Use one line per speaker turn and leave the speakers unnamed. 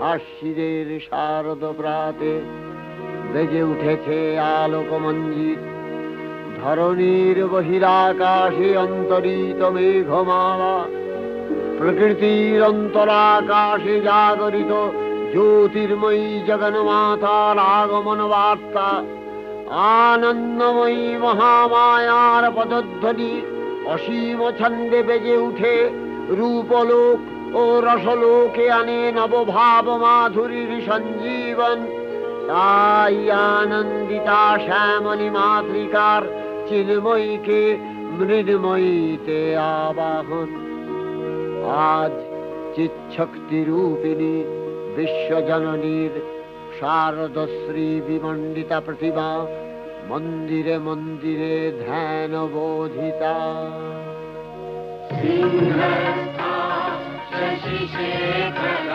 আশ্বিনের শারদ প্রাতে বেজে উঠেছে আলোকমঞ্জিত। ধরণীর বহিরাকাশে অন্তরিত মেঘমালা, প্রকৃতির অন্তরাকাশে জাগরিত জ্যোতির্ময়ী জগন্মাতার আগমন বার্তা। আনন্দময়ী মহামায়ার পদধ্বনি অসীম ছন্দে বেজে উঠে রূপলোক ও রসলোকে আনে নবভাব মাধুরীর সঞ্জীবন। তাই আনন্দিতা শ্যামলী মাতৃকার চিন্ময়ীকে মৃন্ময়ীতে আবাহন। আজ চিৎশক্তি রূপিণী বিশ্বজননীর শারদশ্রী বিমণ্ডিতা প্রতিমা মন্দিরে মন্দিরে ধ্যান বোধিতা।
সিংহস্থা শশিশেখর